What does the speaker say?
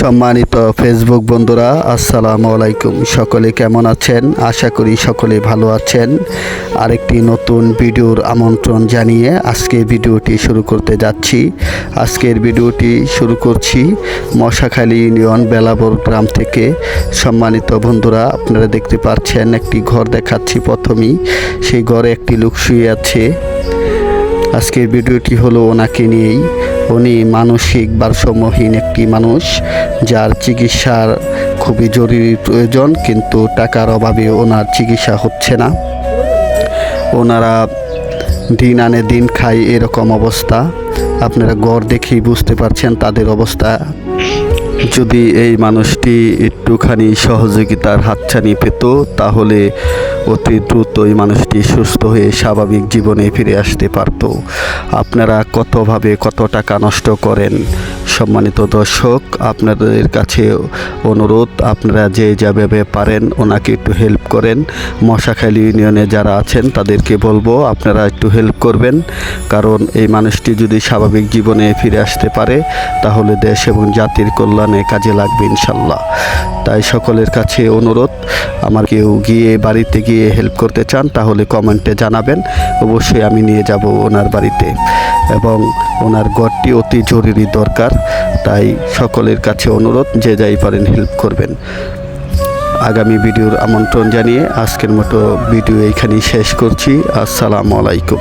সম্মানিত ফেসবুক বন্ধুরা, আসসালামু আলাইকুম। সকলে কেমন আছেন? আশা করি সকলে ভালো আছেন। আরেকটি নতুন ভিডিওর আমন্ত্রণ জানিয়ে আজকে ভিডিওটি শুরু করতে যাচ্ছি। আজকের ভিডিওটি শুরু করছি মশাখালী ইউনিয়ন বেলাবর গ্রাম থেকে। সম্মানিত বন্ধুরা, আপনারা দেখতে পাচ্ছেন একটি ঘর দেখাচ্ছি। প্রথমেই সেই ঘরে একটি লোক শুয়ে আছে। আজকের ভিডিওটি হলো ওনাকে নিয়েই। উনি মানসিক ভারসাম্যহীন একটি মানুষ, যার চিকিৎসার খুবই জরুরি প্রয়োজন, কিন্তু টাকার অভাবে ওনার চিকিৎসা হচ্ছে না। ওনারা দিন আনে দিন খায়, এরকম অবস্থা। আপনারা ঘর দেখেই বুঝতে পারছেন তাদের অবস্থা। যদি এই মানুষটি একটুখানি সহযোগিতার হাতছানি পেত, তাহলে অতি দ্রুত এই মানুষটি সুস্থ হয়ে স্বাভাবিক জীবনে ফিরে আসতে পারত। আপনারা কত টাকা নষ্ট করেন। সম্মানিত দর্শক, আপনাদের কাছে অনুরোধ, আপনারা যে যেভাবে পারেন ওনাকে একটু হেল্প করেন। মশাখালী ইউনিয়নে যারা আছেন তাদেরকে বলবো আপনারা একটু হেল্প করবেন, কারণ এই মানুষটি যদি স্বাভাবিক জীবনে ফিরে আসতে পারে তাহলে দেশ এবং জাতির কল্যাণে কাজে লাগবে ইনশাল্লাহ। তাই সকলের কাছে অনুরোধ, আমার কেউ গিয়ে বাড়িতে গিয়ে হেল্প করতে চান তাহলে কমেন্টে জানাবেন। অবশ্যই আমি নিয়ে যাব ওনার বাড়িতে, এবং ওনার ঘরটি অতি জরুরি দরকার। তাই সকলের কাছে অনুরোধ, যে যাই পারেন হেল্প করবেন। আগামী ভিডিওর আমন্ত্রণ জানিয়ে আজকের মতো ভিডিও এইখানেই শেষ করছি। আসসালামু আলাইকুম।